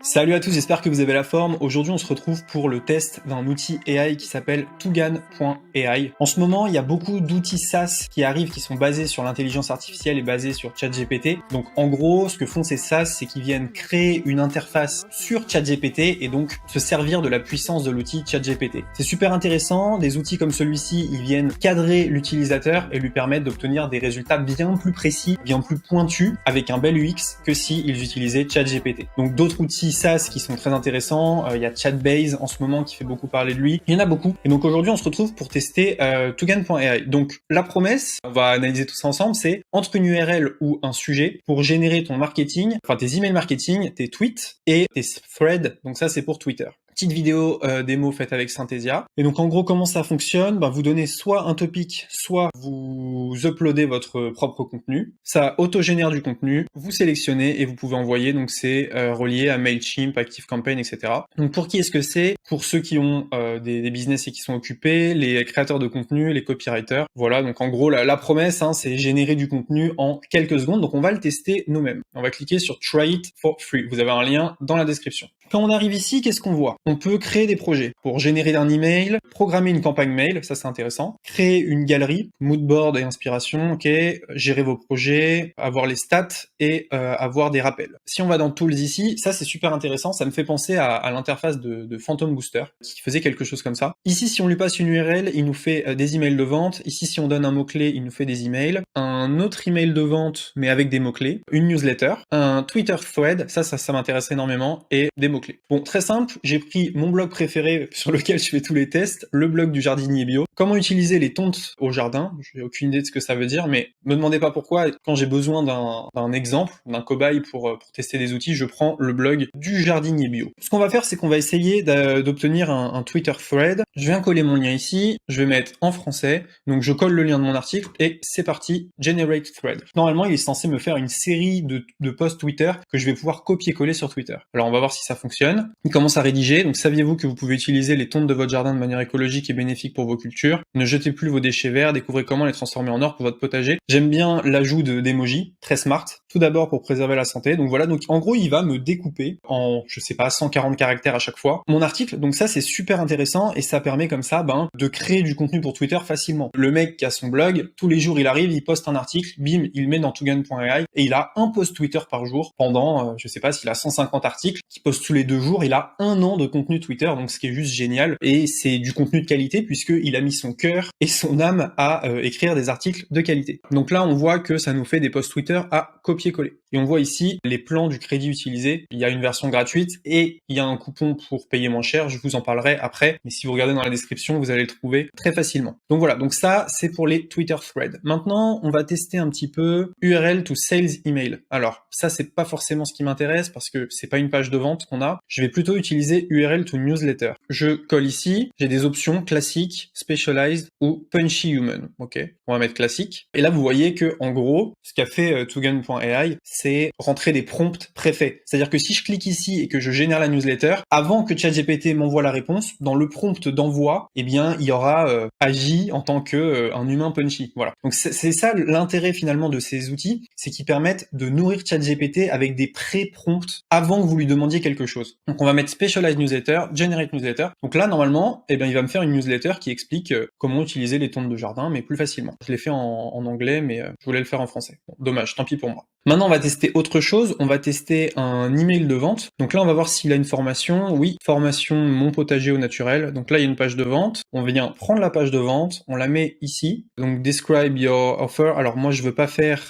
Salut à tous, j'espère que vous avez la forme. Aujourd'hui, on se retrouve pour le test d'un outil AI qui s'appelle Tugan.ai. En ce moment, il y a beaucoup d'outils SaaS qui arrivent, qui sont basés sur l'intelligence artificielle et basés sur ChatGPT. Donc, en gros, ce que font ces SaaS, c'est qu'ils viennent créer une interface sur ChatGPT et donc se servir de la puissance de l'outil ChatGPT. C'est super intéressant. Des outils comme celui-ci, ils viennent cadrer l'utilisateur et lui permettre d'obtenir des résultats bien plus précis, bien plus pointus, avec un bel UX que s'ils utilisaient ChatGPT. Donc, d'autres outils SaaS qui sont très intéressants. Il y a Chatbase en ce moment qui fait beaucoup parler de lui. Il y en a beaucoup. Et donc aujourd'hui, on se retrouve pour tester Tugan.ai. Donc la promesse, on va analyser tout ça ensemble, c'est entre une URL ou un sujet pour générer ton marketing, enfin tes emails marketing, tes tweets et tes threads. Donc ça, c'est pour Twitter. Petite vidéo démo faite avec Synthesia. Et donc en gros, comment ça fonctionne ? Vous donnez soit un topic, soit vous uploadez votre propre contenu. Ça autogénère du contenu, vous sélectionnez et vous pouvez envoyer. Donc c'est relié à Mailchimp, ActiveCampaign, etc. Donc pour qui est-ce que c'est ? Pour ceux qui ont des business et qui sont occupés, les créateurs de contenu, les copywriters. Voilà, donc en gros, la promesse, c'est générer du contenu en quelques secondes. Donc on va le tester nous-mêmes. On va cliquer sur Try it for free. Vous avez un lien dans la description. Quand on arrive ici, qu'est-ce qu'on voit ? On peut créer des projets pour générer un email, programmer une campagne mail, ça c'est intéressant, créer une galerie, moodboard et inspiration, ok, gérer vos projets, avoir les stats et avoir des rappels. Si on va dans Tools ici, ça c'est super intéressant, ça me fait penser à l'interface de Phantom Booster qui faisait quelque chose comme ça. Ici, si on lui passe une URL, il nous fait des emails de vente. Ici, si on donne un mot-clé, il nous fait des emails. Un autre email de vente, mais avec des mots-clés. Une newsletter. Un Twitter thread, ça m'intéresse énormément, et des mots-clés. Bon, très simple, j'ai pris mon blog préféré sur lequel je fais tous les tests, le blog du jardinier bio. Comment utiliser les tontes au jardin ? J'ai aucune idée de ce que ça veut dire, mais me demandez pas pourquoi. Quand j'ai besoin d'un exemple, d'un cobaye pour tester des outils, je prends le blog du jardinier bio. Ce qu'on va faire, c'est qu'on va essayer d'obtenir un Twitter thread. Je viens coller mon lien ici, je vais mettre en français, donc je colle le lien de mon article et c'est parti, generate thread. Normalement, il est censé me faire une série de posts Twitter que je vais pouvoir copier-coller sur Twitter. Alors on va voir si ça fonctionne. Il commence à rédiger, donc saviez-vous que vous pouvez utiliser les tontes de votre jardin de manière écologique et bénéfique pour vos cultures ? Ne jetez plus vos déchets verts, découvrez comment les transformer en or pour votre potager. J'aime bien l'ajout d'emojis, très smart. Tout d'abord pour préserver la santé, donc voilà, donc en gros il va me découper en, 140 caractères à chaque fois, mon article, donc ça c'est super intéressant et ça permet comme ça de créer du contenu pour Twitter facilement. Le mec qui a son blog, tous les jours il arrive, il poste un article, bim, il le met dans Tugan.ai et il a un post Twitter par jour pendant, s'il a 150 articles, qui poste tous les 2 jours, il a 1 an de contenu Twitter, donc ce qui est juste génial, et c'est du contenu de qualité puisqu'il a mis son cœur et son âme à écrire des articles de qualité. Donc là on voit que ça nous fait des posts Twitter à copier-coller. Et on voit ici les plans du crédit utilisé, il y a une version gratuite et il y a un coupon pour payer moins cher, je vous en parlerai après, mais si vous regardez dans la description, vous allez le trouver très facilement. Donc voilà, donc ça c'est pour les Twitter threads. Maintenant, on va tester un petit peu URL to sales email. Alors, ça c'est pas forcément ce qui m'intéresse parce que c'est pas une page de vente qu'on a. Je vais plutôt utiliser URL to newsletter. Je colle ici, j'ai des options classiques, specialized ou punchy human. Ok, on va mettre classique. Et là, vous voyez que en gros, ce qu'a fait Tugan.ai, c'est rentrer des prompts préfaits. C'est-à-dire que si je clique ici et que je génère la newsletter, avant que ChatGPT m'envoie la réponse, dans le prompt d'envoi, il y aura agi en tant que un humain punchy. Voilà. Donc c'est ça l'intérêt finalement de ces outils, c'est qu'ils permettent de nourrir ChatGPT avec des pré-prompts avant que vous lui demandiez quelque chose. Donc on va mettre Specialized Newsletter, Generate Newsletter. Donc là normalement, il va me faire une newsletter qui explique comment utiliser les tontes de jardin, mais plus facilement. Je l'ai fait en anglais, mais je voulais le faire en français. Bon, dommage, tant pis pour moi. Maintenant, on va tester autre chose. On va tester un email de vente. Donc là, on va voir s'il a une formation. Oui, formation mon potager au naturel. Donc là, il y a une page de vente. On vient prendre la page de vente. On la met ici. Donc describe your offer. Alors moi, je veux pas faire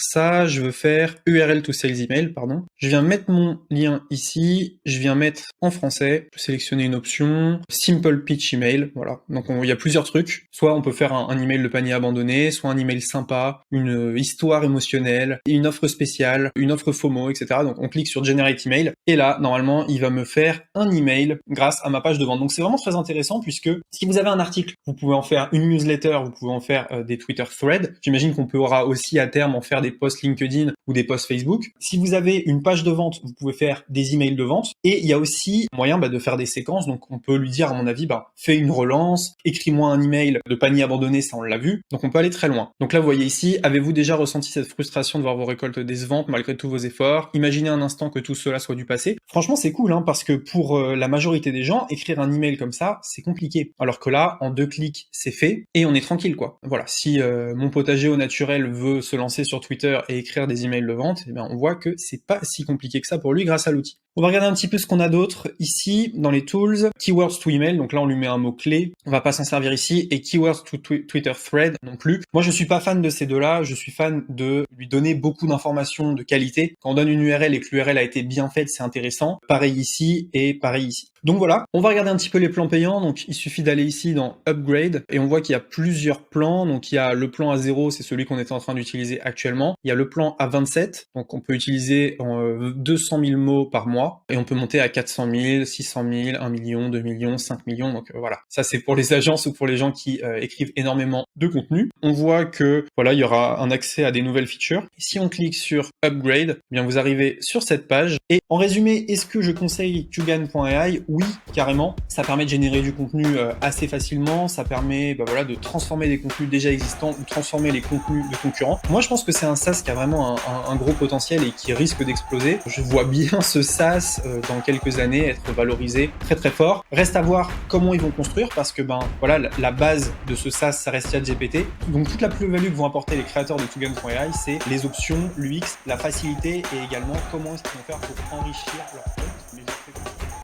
ça. Je veux faire URL to sales email, pardon. Je viens mettre mon lien ici. Je viens mettre en français. Je peux sélectionner une option. Simple pitch email. Voilà. Donc il y a plusieurs trucs. Soit on peut faire un email de panier abandonné, soit un email sympa, une histoire émotionnelle, une offre spéciale, une offre FOMO, etc. Donc on clique sur Generate Email et là, normalement, il va me faire un email grâce à ma page de vente. Donc c'est vraiment très intéressant puisque si vous avez un article, vous pouvez en faire une newsletter, vous pouvez en faire des Twitter threads. J'imagine qu'on pourra aussi à terme en faire des posts LinkedIn ou des posts Facebook. Si vous avez une page de vente, vous pouvez faire des emails de vente et il y a aussi moyen de faire des séquences. Donc on peut lui dire, à mon avis, fais une relance, écris-moi un email de panier abandonné, ça on l'a vu. Donc on peut aller très loin. Donc là, vous voyez ici, avez-vous déjà ressenti cette frustration de voir vos récoltes décevantes malgré tous vos efforts. Imaginez un instant que tout cela soit du passé. Franchement, c'est cool, hein, parce que pour la majorité des gens, écrire un email comme ça, c'est compliqué. Alors que là, en 2 clics, c'est fait et on est tranquille, quoi. Voilà, si mon potager au naturel veut se lancer sur Twitter et écrire des emails de vente, eh bien, on voit que c'est pas si compliqué que ça pour lui grâce à l'outil. On va regarder un petit peu ce qu'on a d'autre ici dans les tools. Keywords to email, donc là on lui met un mot-clé, on va pas s'en servir ici, et keywords to Twitter thread non plus. Moi je suis pas fan de ces deux-là, je suis fan de lui donner beaucoup d'informations de qualité. Quand on donne une URL et que l'URL a été bien faite, c'est intéressant. Pareil ici et pareil ici. Donc voilà, on va regarder un petit peu les plans payants. Donc il suffit d'aller ici dans Upgrade et on voit qu'il y a plusieurs plans. Donc il y a le plan à 0, c'est celui qu'on était en train d'utiliser actuellement. Il y a le plan à 27, donc on peut utiliser 200 000 mots par mois et on peut monter à 400 000, 600 000, 1 million, 2 millions, 5 millions. Donc voilà, ça c'est pour les agences ou pour les gens qui écrivent énormément de contenu. On voit que voilà, il y aura un accès à des nouvelles features. Et si on clique sur Upgrade, eh bien vous arrivez sur cette page. Et en résumé, est-ce que je conseille Tugan.ai? Oui, carrément. Ça permet de générer du contenu assez facilement. Ça permet voilà, de transformer des contenus déjà existants ou transformer les contenus de concurrents. Moi, je pense que c'est un SaaS qui a vraiment un gros potentiel et qui risque d'exploser. Je vois bien ce SaaS dans quelques années être valorisé très très fort. Reste à voir comment ils vont construire parce que voilà, la base de ce SaaS, ça reste ChatGPT. Donc toute la plus-value que vont apporter les créateurs de Tugan.ai, c'est les options, l'UX, la facilité et également comment est-ce qu'ils vont faire pour enrichir leur